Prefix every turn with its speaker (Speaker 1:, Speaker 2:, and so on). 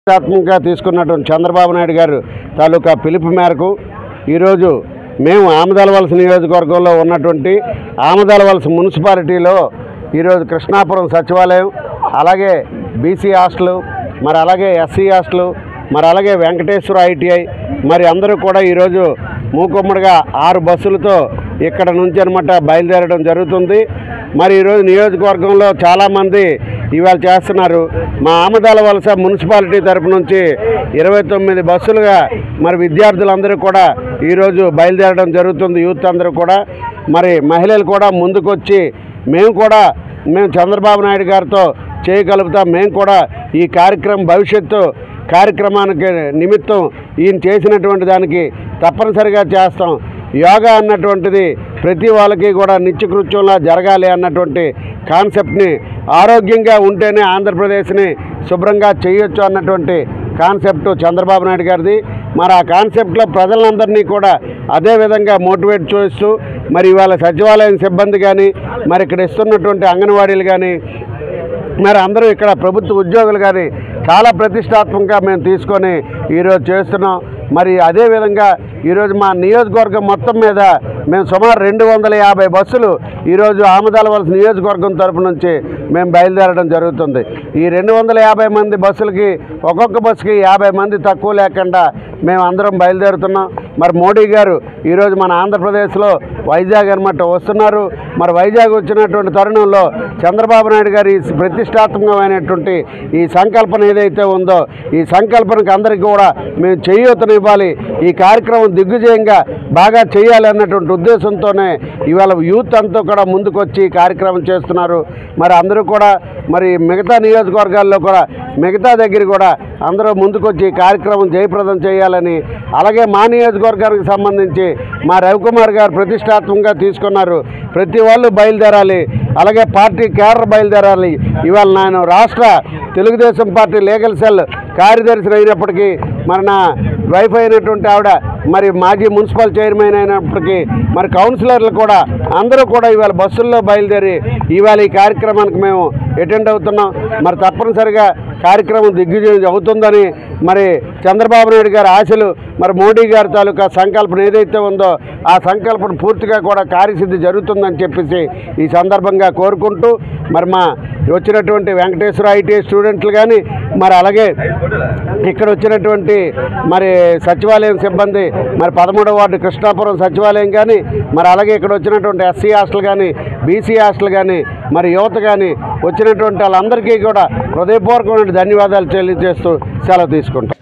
Speaker 1: ప్రతిష్టాత్మకంగా తీసుకున్నటువంటి చంద్రబాబు నాయుడు గారు తాలూకా పిలుపు మేరకు ఈరోజు మేము ఆమదాలవలస నియోజకవర్గంలో ఉన్నటువంటి ఆమదాలవలస మున్సిపాలిటీలో ఈరోజు కృష్ణాపురం సచివాలయం, అలాగే బీసీ హాస్టల్, మరి అలాగే ఎస్సీ హాస్టల్, మరి అలాగే వెంకటేశ్వర ఐటీఐ, మరి అందరూ కూడా ఈరోజు మూకుమ్మడిగా 6 బస్సులతో ఇక్కడ నుంచి అనమాట బయలుదేరడం జరుగుతుంది. మరి ఈరోజు నియోజకవర్గంలో చాలామంది ఇవాళ చేస్తున్నారు. మా ఆమదాలవలస మున్సిపాలిటీ తరపు నుంచి 29 బస్సులుగా మరి విద్యార్థులందరూ కూడా ఈరోజు బయలుదేరడం జరుగుతుంది. యూత్ అందరూ కూడా, మరి మహిళలు కూడా ముందుకొచ్చి మేము చంద్రబాబు నాయుడు గారితో చేయగలుగుతాం, మేము కూడా ఈ భవిష్యత్తు కార్యక్రమానికి నిమిత్తం ఈయన చేసినటువంటి దానికి తప్పనిసరిగా చేస్తాం. యోగా అన్నటువంటిది ప్రతి వాళ్ళకి కూడా నిత్యకృత్యంలా జరగాలి అన్నటువంటి కాన్సెప్ట్ని, ఆరోగ్యంగా ఉంటేనే ఆంధ్రప్రదేశ్ని శుభ్రంగా చేయొచ్చు అన్నటువంటి కాన్సెప్ట్ చంద్రబాబు నాయుడు గారిది. మరి ఆ కాన్సెప్ట్లో ప్రజలందరినీ కూడా అదే విధంగా మోటివేట్ చేస్తూ, మరి ఇవాళ సచివాలయం సిబ్బంది కానీ, మరి ఇక్కడ ఇస్తున్నటువంటి అంగన్వాడీలు కానీ, మరి అందరూ ఇక్కడ ప్రభుత్వ ఉద్యోగులు కానీ చాలా ప్రతిష్టాత్మకంగా మేము తీసుకొని ఈరోజు చేస్తున్నాం. మరి అదేవిధంగా ఈరోజు మా నియోజకవర్గం మొత్తం మీద మేము సుమారు 250 బస్సులు ఈరోజు ఆమదాలవలస నియోజకవర్గం తరపు నుంచి మేము బయలుదేరడం జరుగుతుంది. ఈ 250 మంది బస్సులకి ఒక్కొక్క బస్సుకి 50 మంది తక్కువ లేకుండా మేము అందరం బయలుదేరుతున్నాం. మరి మోడీ గారు ఈరోజు మన ఆంధ్రప్రదేశ్లో వైజాగ్ అనమాట వస్తున్నారు. మరి వైజాగ్ వచ్చినటువంటి తరుణంలో చంద్రబాబు నాయుడు గారు ఈ ప్రతిష్టాత్మకమైనటువంటి ఈ సంకల్పన ఏదైతే ఉందో, ఈ సంకల్పనకు అందరికీ కూడా మేము చేయూతనివ్వాలి, ఈ కార్యక్రమం దిగ్విజయంగా బాగా చేయాలి అన్నటువంటి ఉద్దేశంతోనే ఇవాళ యూత్ అంతా కూడా ముందుకొచ్చి కార్యక్రమం చేస్తున్నారు. మరి అందరూ కూడా మరి మిగతా నియోజకవర్గాల్లో కూడా మిగతా దగ్గర కూడా అందరూ ముందుకొచ్చి కార్యక్రమం జయప్రదం చేయాలని, అలాగే మా నియోజకవర్గానికి సంబంధించి మా రవికుమార్ గారు ప్రతిష్టాత్మకంగా తీసుకున్నారు. ప్రతి వాళ్ళు బయలుదేరాలి, అలాగే పార్టీ కేడర్ బయలుదేరాలి. ఇవాళ నేను రాష్ట్ర తెలుగుదేశం పార్టీ లీగల్ సెల్ కార్యదర్శి అయినప్పటికీ, మరి నా వైఫ్ అయినటువంటి ఆవిడ మరి మాజీ మున్సిపల్ చైర్మన్ అయినప్పటికీ, మరి కౌన్సిలర్లు కూడా అందరూ కూడా ఇవాళ బస్సుల్లో బయలుదేరి ఇవాళ ఈ కార్యక్రమానికి మేము అటెండ్ అవుతున్నాం. మరి తప్పనిసరిగా కార్యక్రమం దిగ్విజయం అవుతుందని, మరి చంద్రబాబు నాయుడు గారి ఆశలు, మరి మోడీ గారి తాలూకా సంకల్పన ఏదైతే ఉందో ఆ సంకల్పన పూర్తిగా కూడా కార్యసిద్ధి జరుగుతుందని చెప్పేసి ఈ సందర్భంగా కోరుకుంటూ, మరి మా వచ్చినటువంటి వెంకటేశ్వర ఐటీఐ స్టూడెంట్లు కానీ, మరి అలాగే ఇక్కడ వచ్చినటువంటి మరి సచివాలయం సిబ్బంది, మరి 13వ వార్డు కృష్ణాపురం సచివాలయం కానీ, మరి అలాగే ఇక్కడ వచ్చినటువంటి ఎస్సీ హాస్టల్ కానీ, బీసీ హాస్టల్ కానీ, మరి యువత కానీ వచ్చినటువంటి వాళ్ళందరికీ కూడా హృదయపూర్వకమైన ధన్యవాదాలు తెలియజేస్తూ సెలవు తీసుకుంటాం.